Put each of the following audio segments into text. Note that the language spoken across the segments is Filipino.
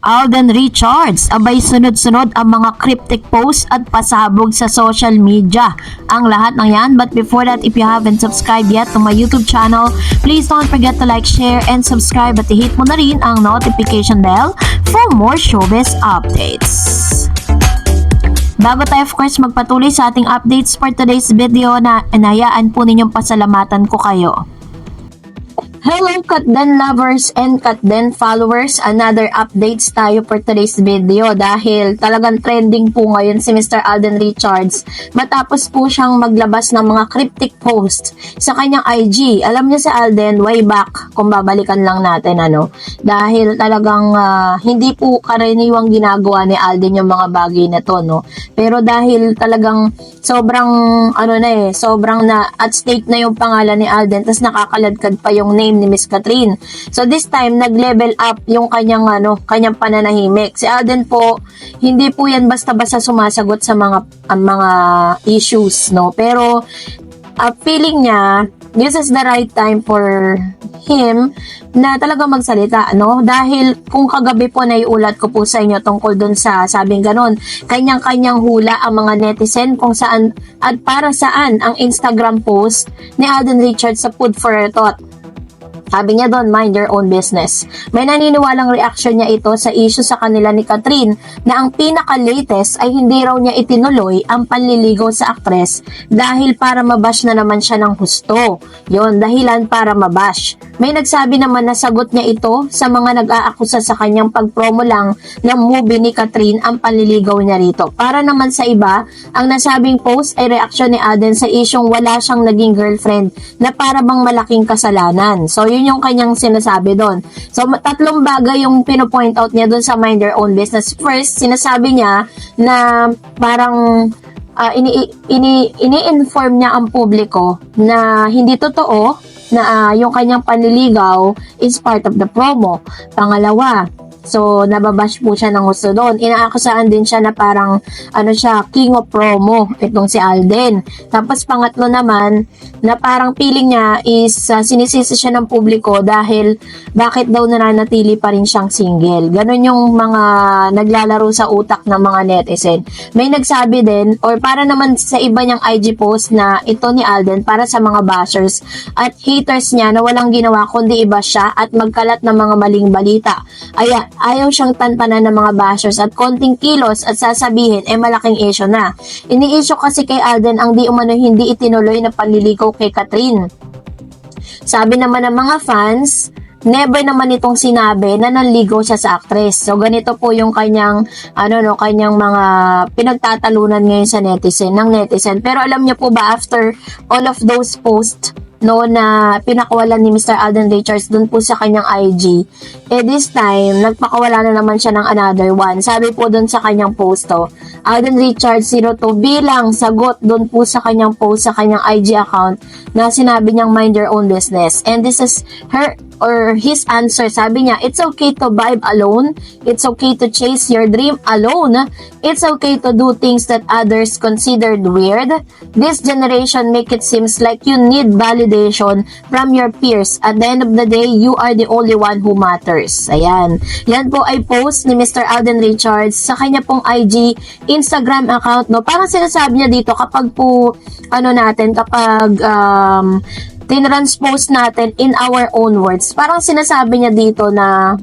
Alden Richards, abay sunod-sunod ang mga cryptic posts at pasabog sa social media. Ang lahat ng yan, but before that, if you haven't subscribed yet to my YouTube channel, please don't forget to like, share, and subscribe at i-hit mo na rin ang notification bell for more showbiz updates. Bago tayo of course magpatuloy sa ating updates for today's video na inayaan po ninyong pasalamatan ko kayo. Hello Katden lovers and Katden followers, another updates tayo for today's video dahil talagang trending po ngayon si Mr. Alden Richards matapos po siyang maglabas ng mga cryptic posts sa kanyang IG. Alam niyo si Alden way back, kung babalikan lang natin dahil talagang hindi po karaniwang ginagawa ni Alden yung mga bagay na to pero dahil talagang sobrang sobrang na at stake na yung pangalan ni Alden, tas nakakaladkad pa yung name ni Miss Catherine. So this time nag-level up yung kanyang pananahimik. Si Alden po hindi po yan basta-basta sumasagot sa mga issues pero feeling niya this is the right time for him na talaga magsalita dahil kung kagabi po naiulat ko po sa inyo tungkol dun sa sabing ganon, kanyang-kanyang hula ang mga netizen kung saan at para saan ang Instagram post ni Alden Richards sa Food for Thought. Sabi niya doon, mind your own business. May naniniwalang reaksyon niya ito sa issue sa kanila ni Catherine na ang pinaka-latest ay hindi raw niya itinuloy ang panliligaw sa aktres dahil para mabash na naman siya ng husto. Yon, dahilan para mabash. May nagsabi naman na sagot niya ito sa mga nag-aakusa sa kanyang pag-promo lang ng movie ni Catherine ang panliligaw niya rito. Para naman sa iba, ang nasabing post ay reaksyon ni Alden sa isyong wala siyang naging girlfriend na para bang malaking kasalanan. So, yun yung kanyang sinasabi doon. So, tatlong bagay yung pinopoint out niya doon sa mind your own business. First, sinasabi niya na parang ini-inform niya ang publiko na hindi totoo na yung kanyang panliligaw is part of the promo. Pangalawa, so nababash po siya ng gusto doon. Inaakusaan din siya na parang king of promo itong si Alden. Tapos pangatlo naman na parang feeling niya is sinisisi siya ng publiko dahil bakit daw nananatili pa rin siyang single. Ganon yung mga naglalaro sa utak ng mga netizen. May nagsabi din or para naman sa iba niyang IG post na ito ni Alden para sa mga bashers at haters niya na walang ginawa kundi iba siya at magkalat ng mga maling balita. Ayaw siyang tantanan ng mga bashers at konting kilos at sasabihin malaking issue na. Ini-issue kasi kay Alden ang di umano hindi itinuloy na panliligaw kay Catherine. Sabi naman ng mga fans, never naman itong sinabi na nanligaw siya sa actress. So ganito po yung kanyang kanyang mga pinagtatalunan ngayon sa ng netizen. Pero alam niyo po ba, after all of those posts na pinakawalan ni Mr. Alden Richards dun po sa kanyang IG, this time nagpakawala na naman siya ng another one. Sabi po dun sa kanyang post Alden Richards 02 bilang sagot dun po sa kanyang post sa kanyang IG account na sinabi niyang mind your own business, and this is her or his answer. Sabi niya, it's okay to vibe alone, it's okay to chase your dream alone, it's okay to do things that others considered weird. This generation make it seems like you need validation from your peers. At the end of the day, you are the only one who matters. Ayan. Yan po ay post ni Mr. Alden Richards sa kanya pong IG, Instagram account. Parang sinasabi niya dito kapag po, kapag tinranspose natin in our own words, parang sinasabi niya dito na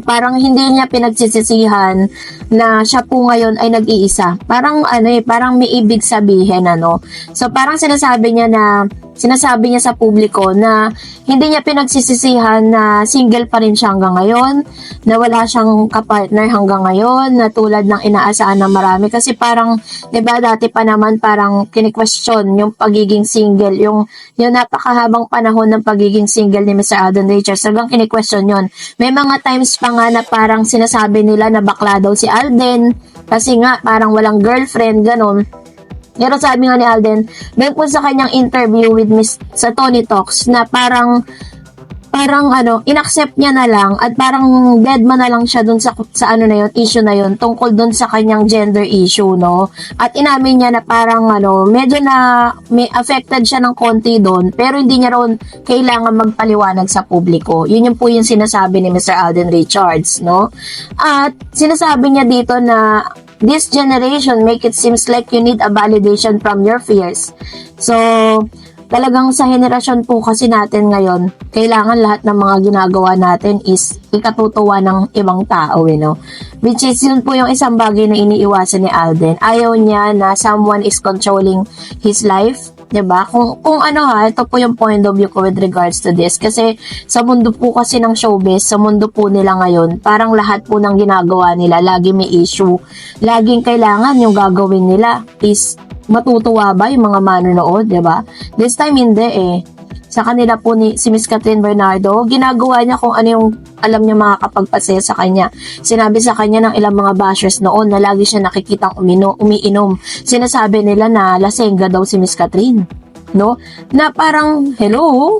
parang hindi niya pinagsisisihan na siya po ngayon ay nag-iisa. Parang parang may ibig sabihin So parang sinasabi niya sa publiko na hindi niya pinagsisisihan na single pa rin siya hanggang ngayon, na wala siyang kapartner hanggang ngayon, na tulad ng inaasahan ng marami. Kasi parang, diba, dati pa naman parang kini-question yung pagiging single, yung napakahabang panahon ng pagiging single ni Mr. Alden Richards. Hanggang kini-question yun. May mga times pa nga na parang sinasabi nila na bakla daw si Alden, kasi nga parang walang girlfriend, ganon. Pero sabi nga ni Alden, doon po sa kanyang interview with sa Tony Talks, na parang parang inaccept niya na lang at parang dead man na lang siya dun sa ano na yun, issue na yun, tungkol dun sa kanyang gender issue, no? At inamin niya na parang medyo na may affected siya ng konti dun, pero hindi niya raw kailangan magpaliwanag sa publiko. Yun yung po yung sinasabi ni Mr. Alden Richards, no? At sinasabi niya dito na this generation make it seems like you need a validation from your fears. So, talagang sa henerasyon po kasi natin ngayon, kailangan lahat ng mga ginagawa natin is ikatutuwa ng ibang tao, no? Which is, yun po yung isang bagay na iniiwasan ni Alden. Ayaw niya na someone is controlling his life, 'di ba? Kung ito po yung point of view ko with regards to this. Kasi sa mundo po kasi ng showbiz, sa mundo po nila ngayon, parang lahat po ng ginagawa nila, lagi may issue. Laging kailangan yung gagawin nila is matutuwa ba yung mga manonood, 'di ba? This time hindi eh. Sa kanila po si Miss Catherine Bernardo, ginagawa niya kung ano yung alam niya makakapagpasaya sa kanya. Sinabi sa kanya ng ilang mga bashers noon na lagi siya nakikitang umiinom. Sinasabi nila na lasengga daw si Miss Catherine, no? Na parang, hello,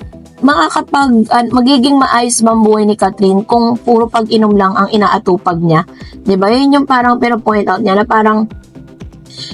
magiging maayos ba ang buhay ni Catherine kung puro pag-inom lang ang inaatupag niya? 'Di ba? Yun yung parang point out niya na parang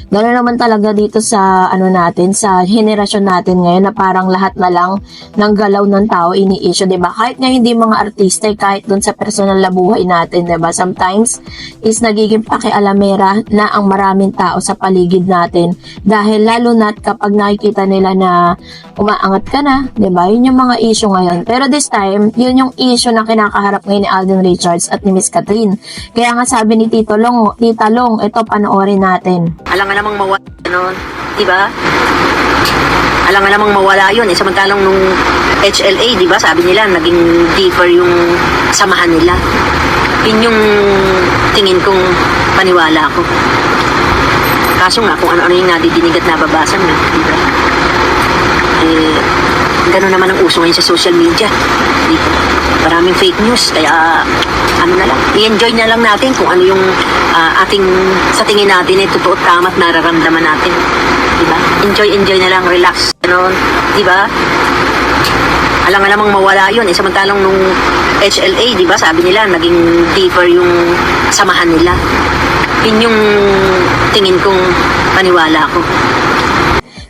gano'n naman talaga dito sa natin, sa henerasyon natin ngayon na parang lahat na lang ng galaw ng tao ini-issue, 'di ba? Kahit nga hindi mga artista, kahit doon sa personal na buhay natin, 'di ba? Sometimes is nagiging pakialamera na ang maraming tao sa paligid natin dahil lalo na kapag nakikita nila na umaangat ka na, 'di ba? Yun yung mga issue ngayon. Pero this time, yun yung issue na kinakaharap ngayon ni Alden Richards at ni Miss Catherine. Kaya nga sabi ni Tita Long, ito panoorin natin. Alam nga namang mawala, di ba? Alam nga namang mawala yun. Samantalang nung HLA, di ba, sabi nila, naging deeper yung samahan nila. Yun yung tingin kong paniwala ko. Kaso nga, kung ano-ano yung nadidinig at nababasa nga, di ba? Gano'n naman ang uso ngayon sa social media. Dito. Maraming fake news. Kaya, i-enjoy na lang natin kung ano yung sa tingin natin totoo at tama at nararamdaman natin. Diba? Enjoy na lang, relax. Diba? Alam nga namang mawala yun. Samantalang nung HLA, diba, sabi nila, naging deeper yung samahan nila. Yun yung tingin kong paniwala ko.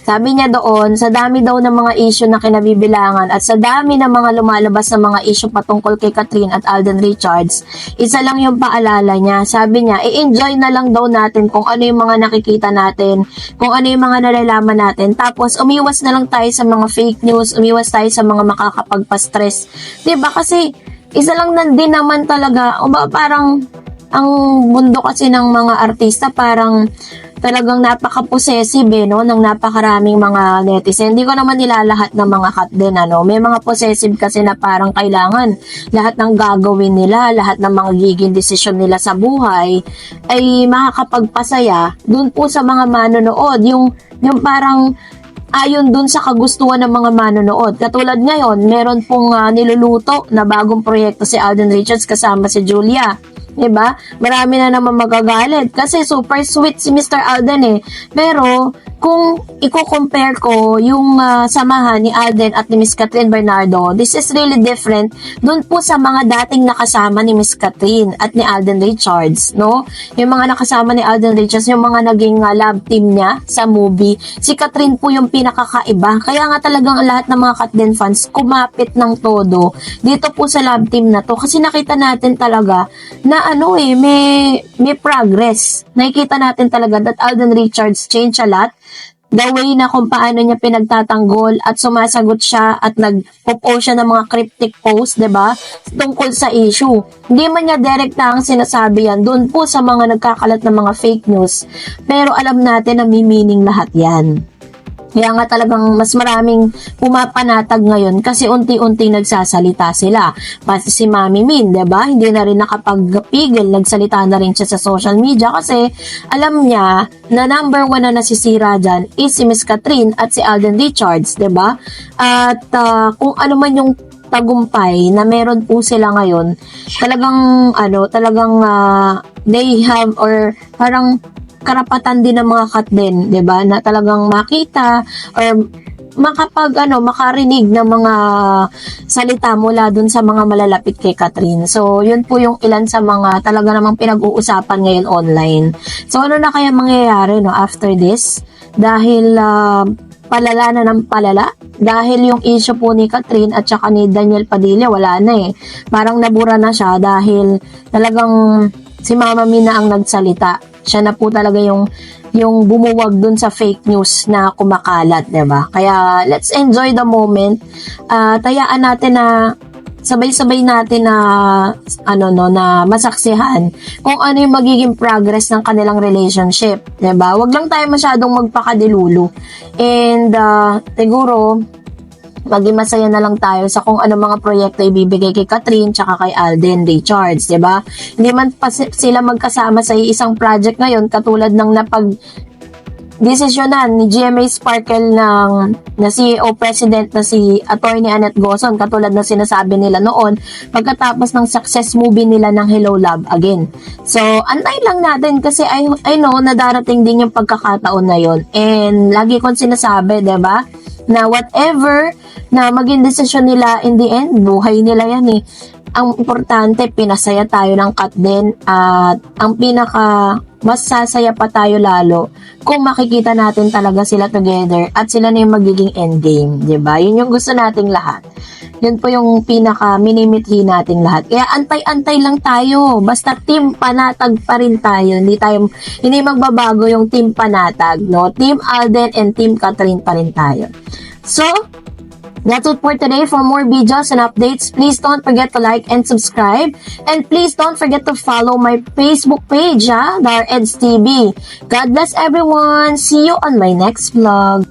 Sabi niya doon, sa dami daw ng mga issue na kinabibilangan at sa dami ng mga lumalabas na mga issue patungkol kay Catherine at Alden Richards, isa lang yung paalala niya. Sabi niya, i-enjoy na lang daw natin kung ano yung mga nakikita natin, kung ano yung mga nalalaman natin. Tapos, umiwas na lang tayo sa mga fake news, umiwas tayo sa mga makakapagpa-stress. Diba? Kasi, isa lang din naman talaga, parang, ang mundo kasi ng mga artista, parang, talagang napaka-possessive no, ng napakaraming mga netizen. Hindi ko naman nilalahat ng mga cut din, May mga possessive kasi na parang kailangan lahat ng gagawin nila, lahat ng mga giging desisyon nila sa buhay ay makakapagpasaya dun po sa mga manonood. Yung parang ayon dun sa kagustuhan ng mga manonood. Katulad ngayon, meron pong niluluto na bagong proyekto si Alden Richards kasama si Julia. Diba? Marami na naman magagalit kasi super sweet si Mr. Alden eh. Pero kung i-compare ko yung samahan ni Alden at ni Miss Catherine Bernardo, this is really different dun po sa mga dating nakasama ni Miss Catherine at ni Alden Richards, no? Yung mga nakasama ni Alden Richards, yung mga naging love team niya sa movie, si Catherine po yung pinakakaiba. Kaya nga talagang lahat ng mga Catherine fans kumapit ng todo dito po sa love team na to kasi nakita natin talaga na may progress. Nakikita natin talaga that Alden Richards changed a lot. The way na kung paano niya pinagtatanggol at sumasagot siya at nag-post siya ng mga cryptic post, 'di ba? Tungkol sa issue. Hindi man niya direct na ang sinasabi yan doon po sa mga nagkakalat ng mga fake news. Pero alam natin na may meaning lahat yan. Kaya nga talagang mas maraming pumapanatag ngayon kasi unti-unti nagsasalita sila. Pati si Mami Min, 'di ba? Hindi na rin nakapagpigil, nagsalita na rin siya sa social media kasi alam niya na number 1 na nasisira dyan is si Miss Catherine at si Alden Richards, 'di ba? At kung ano man yung tagumpay na meron po sila ngayon, talagang they have or parang karapatan din ng mga cut din, 'di ba? Na talagang makita or makarinig ng mga salita mula dun sa mga malalapit kay Catherine. So, yun po yung ilan sa mga talaga namang pinag-uusapan ngayon online. So, ano na kaya mangyayari, no, after this? Dahil, palala na ng palala. Dahil yung issue po ni Catherine at saka ni Daniel Padilla, wala na eh. Parang nabura na siya dahil talagang si Mama Mina ang nagsalita. Siya na po talaga yung bumuwag dun sa fake news na kumakalat, diba? Kaya let's enjoy the moment. Tayaan natin na sabay-sabay natin na na masaksihan kung ano yung magiging progress ng kanilang relationship, 'di ba? Wag lang tayo masyadong magpakadilulo. And siguro maging masaya na lang tayo sa kung ano mga proyekto ibibigay kay Catherine tsaka kay Alden Richards, 'di ba? Hindi man pa sila magkasama sa isang project ngayon katulad ng desisyonan ni GMA Sparkle na CEO President na si Attorney Annette Gozon, katulad na sinasabi nila noon pagkatapos ng success movie nila ng Hello Love Again. So, antay lang natin kasi I know na darating din yung pagkakataon na yon. And lagi kong sinasabi, 'di ba? Na whatever na maging desisyon nila in the end, buhay nila yan eh. Ang importante, pinasaya tayo ng cut din at ang mas sasaya pa tayo lalo kung makikita natin talaga sila together at sila na yung magiging endgame, 'di ba? Yun yung gusto nating lahat. Yun po yung minimithi nating lahat. Kaya antay-antay lang tayo. Basta team panatag pa rin tayo. Hindi magbabago yung team panatag, no? Team Alden and team Catherine pa rin tayo. So, that's it for today. For more videos and updates, please don't forget to like and subscribe. And please don't forget to follow my Facebook page, Dar Eds TV. God bless everyone. See you on my next vlog.